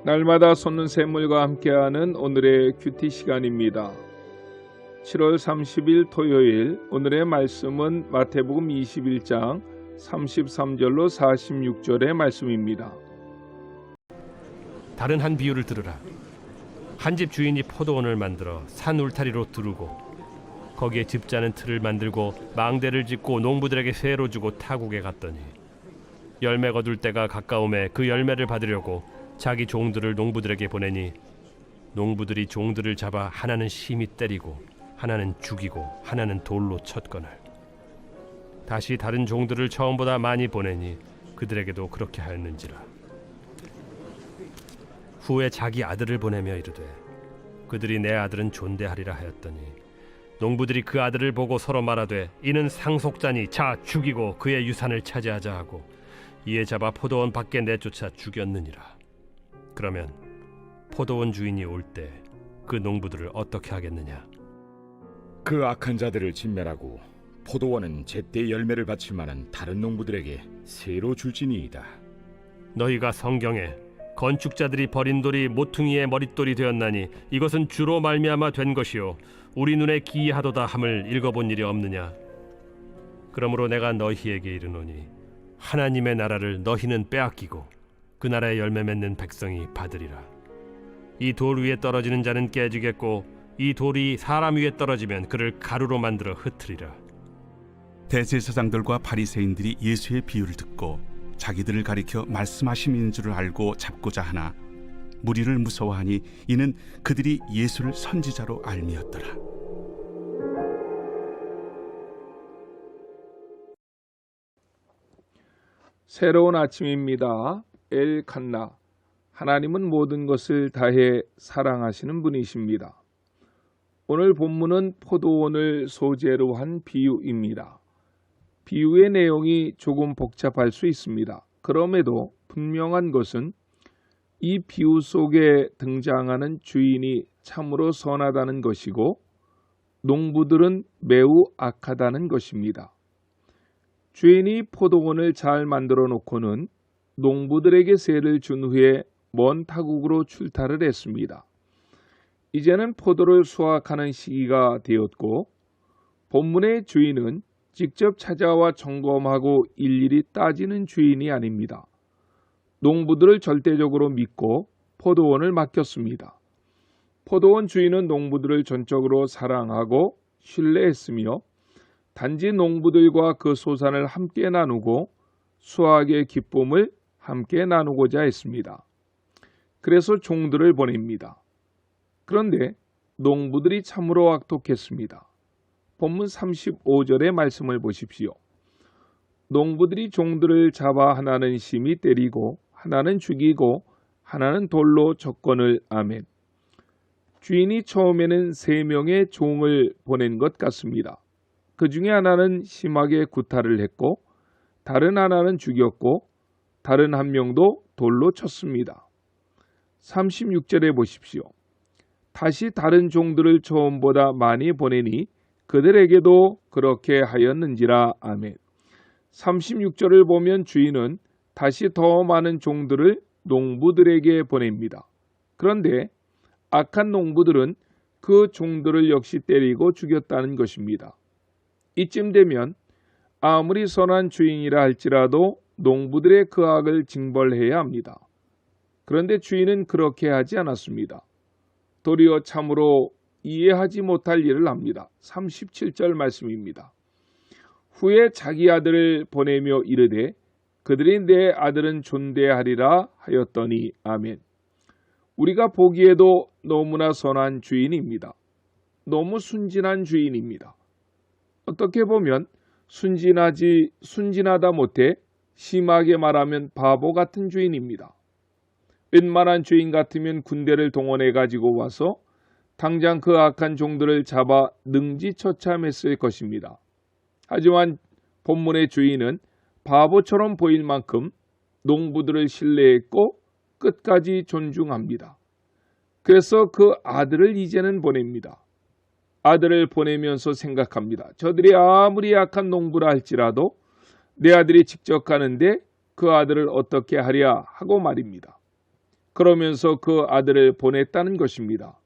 날마다 솟는 샘물과 함께하는 오늘의 큐티 시간입니다. 7월 30일 토요일, 오늘의 말씀은 마태복음 21장 33절로 46절의 말씀입니다. 다른 한 비유를 들으라. 한 집 주인이 포도원을 만들어 산 울타리로 두르고 거기에 집자는 틀을 만들고 망대를 짓고 농부들에게 세로 주고 타국에 갔더니 열매 거둘 때가 가까움에 그 열매를 받으려고 자기 종들을 농부들에게 보내니 농부들이 종들을 잡아 하나는 심히 때리고 하나는 죽이고 하나는 돌로 쳤거늘 다시 다른 종들을 처음보다 많이 보내니 그들에게도 그렇게 하였는지라. 후에 자기 아들을 보내며 이르되 그들이 내 아들은 존대하리라 하였더니 농부들이 그 아들을 보고 서로 말하되 이는 상속자니 자 죽이고 그의 유산을 차지하자 하고 이에 잡아 포도원 밖에 내쫓아 죽였느니라. 그러면 포도원 주인이 올 때 그 농부들을 어떻게 하겠느냐? 그 악한 자들을 진멸하고 포도원은 제때 열매를 바칠 만한 다른 농부들에게 새로 줄지니이다. 너희가 성경에 건축자들이 버린 돌이 모퉁이의 머릿돌이 되었나니 이것은 주로 말미암아 된 것이요 우리 눈에 기이하도다 함을 읽어본 일이 없느냐? 그러므로 내가 너희에게 이르노니 하나님의 나라를 너희는 빼앗기고 그 나라의 열매 맺는 백성이 받으리라. 이 돌 위에 떨어지는 자는 깨지겠고 이 돌이 사람 위에 떨어지면 그를 가루로 만들어 흩으리라. 대제사장들과 바리새인들이 예수의 비유를 듣고 자기들을 가리켜 말씀하심인 줄을 알고 잡고자 하나 무리를 무서워하니 이는 그들이 예수를 선지자로 알미었더라. 새로운 아침입니다. 엘칸나, 하나님은 모든 것을 다해 사랑하시는 분이십니다. 오늘 본문은 포도원을 소재로 한 비유입니다. 비유의 내용이 조금 복잡할 수 있습니다. 그럼에도 분명한 것은 이 비유 속에 등장하는 주인이 참으로 선하다는 것이고 농부들은 매우 악하다는 것입니다. 주인이 포도원을 잘 만들어 놓고는 농부들에게 세를 준 후에 먼 타국으로 출타를 했습니다. 이제는 포도를 수확하는 시기가 되었고 본문의 주인은 직접 찾아와 점검하고 일일이 따지는 주인이 아닙니다. 농부들을 절대적으로 믿고 포도원을 맡겼습니다. 포도원 주인은 농부들을 전적으로 사랑하고 신뢰했으며 단지 농부들과 그 소산을 함께 나누고 수확의 기쁨을 함께 나누고자 했습니다. 그래서 종들을 보냅니다. 그런데 농부들이 참으로 악독했습니다. 본문 35절의 말씀을 보십시오. 농부들이 종들을 잡아 하나는 심히 때리고 하나는 죽이고 하나는 돌로 쳤거늘. 아멘. 주인이 처음에는 3명의 종을 보낸 것 같습니다. 그 중에 하나는 심하게 구타를 했고 다른 하나는 죽였고 다른 한 명도 돌로 쳤습니다. 36절에 보십시오. 다시 다른 종들을 처음보다 많이 보내니 그들에게도 그렇게 하였는지라. 아멘. 36절을 보면 주인은 다시 더 많은 종들을 농부들에게 보냅니다. 그런데 악한 농부들은 그 종들을 역시 때리고 죽였다는 것입니다. 이쯤 되면 아무리 선한 주인이라 할지라도 농부들의 그 악을 징벌해야 합니다. 그런데 주인은 그렇게 하지 않았습니다. 도리어 참으로 이해하지 못할 일을 합니다. 37절 말씀입니다. 후에 자기 아들을 보내며 이르되 그들이 내 아들은 존대하리라 하였더니. 아멘. 우리가 보기에도 너무나 선한 주인입니다. 너무 순진한 주인입니다. 어떻게 보면 순진하다 못해 심하게 말하면 바보 같은 주인입니다. 웬만한 주인 같으면 군대를 동원해 가지고 와서 당장 그 악한 종들을 잡아 능지처참했을 것입니다. 하지만 본문의 주인은 바보처럼 보일 만큼 농부들을 신뢰했고 끝까지 존중합니다. 그래서 그 아들을 이제는 보냅니다. 아들을 보내면서 생각합니다. 저들이 아무리 약한 농부라 할지라도 내 아들이 직접 가는데 그 아들을 어떻게 하랴 하고 말입니다. 그러면서 그 아들을 보냈다는 것입니다.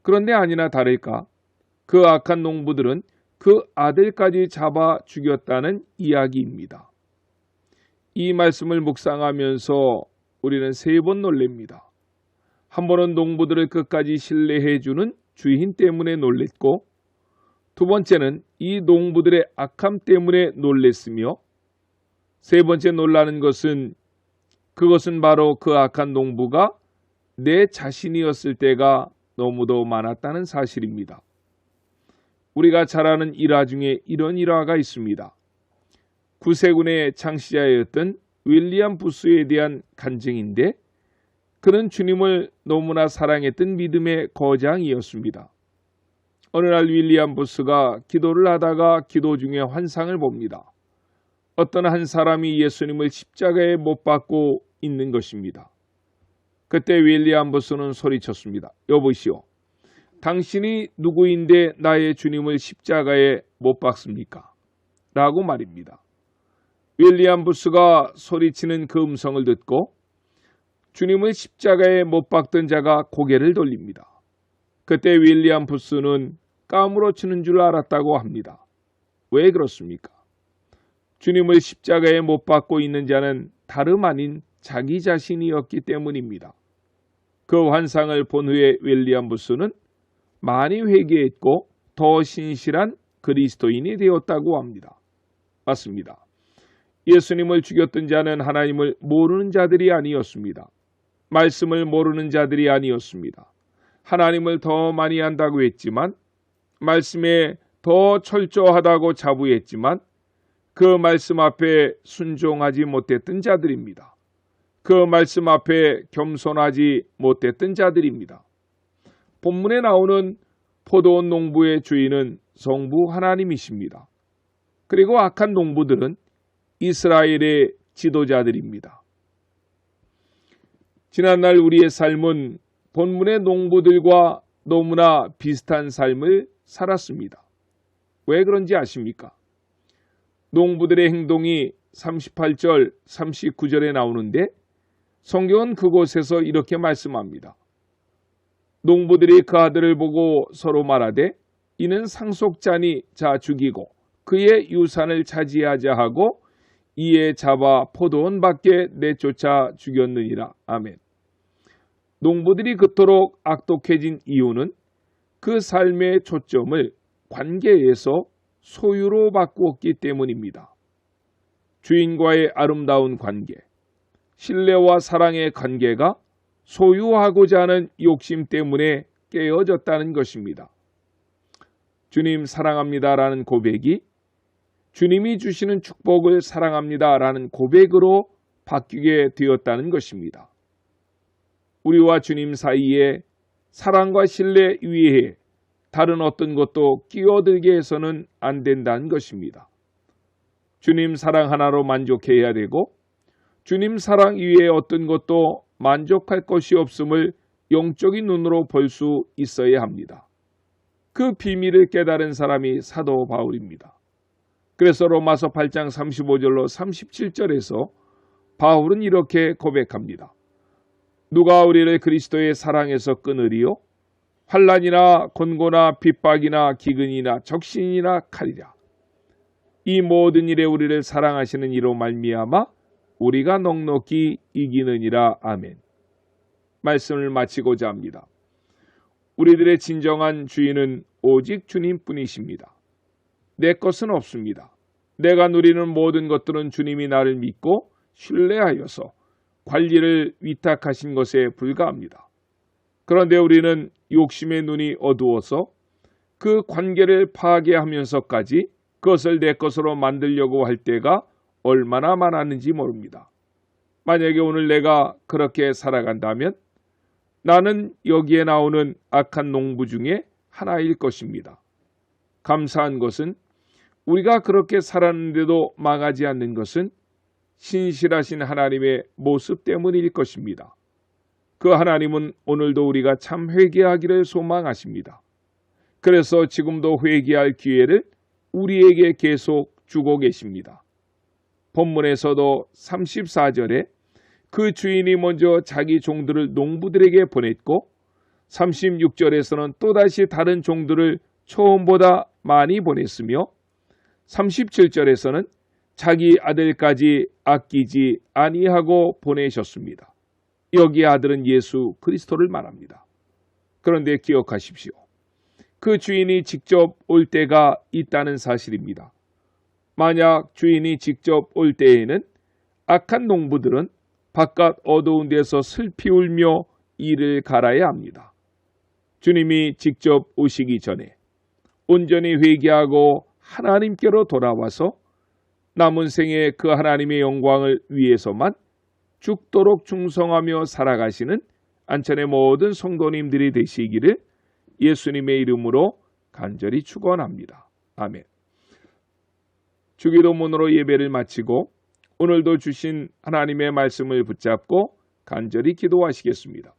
그런데 아니나 다를까 그 악한 농부들은 그 아들까지 잡아 죽였다는 이야기입니다. 이 말씀을 묵상하면서 우리는 3번 놀랍니다. 한 번은 농부들을 끝까지 신뢰해주는 주인 때문에 놀랬고, 두 번째는 이 농부들의 악함 때문에 놀랬으며, 세 번째 놀라는 것은 그것은 바로 그 악한 농부가 내 자신이었을 때가 너무도 많았다는 사실입니다. 우리가 잘 아는 일화 중에 이런 일화가 있습니다. 구세군의 창시자였던 윌리엄 부스에 대한 간증인데, 그는 주님을 너무나 사랑했던 믿음의 거장이었습니다. 어느 날 윌리엄 부스가 기도를 하다가 기도 중에 환상을 봅니다. 어떤 한 사람이 예수님을 십자가에 못 박고 있는 것입니다. 그때 윌리엄 부스는 소리쳤습니다. 여보시오, 당신이 누구인데 나의 주님을 십자가에 못 박습니까? 라고 말입니다. 윌리엄 부스가 소리치는 그 음성을 듣고 주님을 십자가에 못 박던 자가 고개를 돌립니다. 그때 윌리엄 부스는 까무러치는 줄 알았다고 합니다. 왜 그렇습니까? 주님을 십자가에 못 박고 있는 자는 다름 아닌 자기 자신이었기 때문입니다. 그 환상을 본 후에 윌리엄 부스는 많이 회개했고 더 신실한 그리스도인이 되었다고 합니다. 맞습니다. 예수님을 죽였던 자는 하나님을 모르는 자들이 아니었습니다. 말씀을 모르는 자들이 아니었습니다. 하나님을 더 많이 안다고 했지만, 말씀에 더 철저하다고 자부했지만 그 말씀 앞에 순종하지 못했던 자들입니다. 그 말씀 앞에 겸손하지 못했던 자들입니다. 본문에 나오는 포도원 농부의 주인은 성부 하나님이십니다. 그리고 악한 농부들은 이스라엘의 지도자들입니다. 지난날 우리의 삶은 본문의 농부들과 너무나 비슷한 삶을 살았습니다. 왜 그런지 아십니까? 농부들의 행동이 38절, 39절에 나오는데 성경은 그곳에서 이렇게 말씀합니다. 농부들이 그 아들을 보고 서로 말하되 이는 상속자니 자 죽이고 그의 유산을 차지하자 하고 이에 잡아 포도원 밖에 내쫓아 죽였느니라. 아멘. 농부들이 그토록 악독해진 이유는 그 삶의 초점을 관계에서 소유로 바꾸었기 때문입니다. 주인과의 아름다운 관계, 신뢰와 사랑의 관계가 소유하고자 하는 욕심 때문에 깨어졌다는 것입니다. 주님 사랑합니다라는 고백이 주님이 주시는 축복을 사랑합니다라는 고백으로 바뀌게 되었다는 것입니다. 우리와 주님 사이에 사랑과 신뢰 위에 다른 어떤 것도 끼어들게 해서는 안 된다는 것입니다. 주님 사랑 하나로 만족해야 되고 주님 사랑 이외에 어떤 것도 만족할 것이 없음을 영적인 눈으로 볼 수 있어야 합니다. 그 비밀을 깨달은 사람이 사도 바울입니다. 그래서 로마서 8장 35절로 37절에서 바울은 이렇게 고백합니다. 누가 우리를 그리스도의 사랑에서 끊으리요? 환난이나 곤고나 핍박이나 기근이나 적신이나 칼이라. 이 모든 일에 우리를 사랑하시는 이로 말미암아 우리가 넉넉히 이기느니라. 아멘. 말씀을 마치고자 합니다. 우리들의 진정한 주인은 오직 주님뿐이십니다. 내 것은 없습니다. 내가 누리는 모든 것들은 주님이 나를 믿고 신뢰하여서 관리를 위탁하신 것에 불과합니다. 그런데 우리는 욕심의 눈이 어두워서 그 관계를 파괴하면서까지 그것을 내 것으로 만들려고 할 때가 얼마나 많았는지 모릅니다. 만약에 오늘 내가 그렇게 살아간다면 나는 여기에 나오는 악한 농부 중에 하나일 것입니다. 감사한 것은 우리가 그렇게 살았는데도 망하지 않는 것은 신실하신 하나님의 모습 때문일 것입니다. 그 하나님은 오늘도 우리가 참 회개하기를 소망하십니다. 그래서 지금도 회개할 기회를 우리에게 계속 주고 계십니다. 본문에서도 34절에 그 주인이 먼저 자기 종들을 농부들에게 보냈고 36절에서는 또다시 다른 종들을 처음보다 많이 보냈으며 37절에서는 자기 아들까지 아끼지 아니하고 보내셨습니다. 여기 아들은 예수 그리스도를 말합니다. 그런데 기억하십시오. 그 주인이 직접 올 때가 있다는 사실입니다. 만약 주인이 직접 올 때에는 악한 농부들은 바깥 어두운 데서 슬피 울며 이를 갈아야 합니다. 주님이 직접 오시기 전에 온전히 회개하고 하나님께로 돌아와서 남은 생에 그 하나님의 영광을 위해서만 죽도록 충성하며 살아가시는 안천의 모든 성도님들이 되시기를 예수님의 이름으로 간절히 축원합니다. 아멘. 주기도문으로 예배를 마치고 오늘도 주신 하나님의 말씀을 붙잡고 간절히 기도하시겠습니다.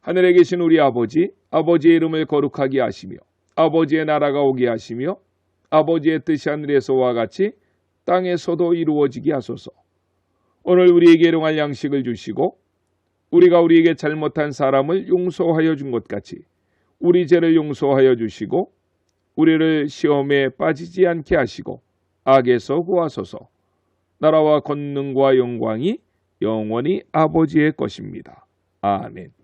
하늘에 계신 우리 아버지, 아버지의 이름을 거룩하게 하시며 아버지의 나라가 오게 하시며 아버지의 뜻이 하늘에서와 같이 땅에서도 이루어지게 하소서. 오늘 우리에게 일용할 양식을 주시고 우리가 우리에게 잘못한 사람을 용서하여 준 것 같이 우리 죄를 용서하여 주시고 우리를 시험에 빠지지 않게 하시고 악에서 구하소서. 나라와 권능과 영광이 영원히 아버지의 것입니다. 아멘.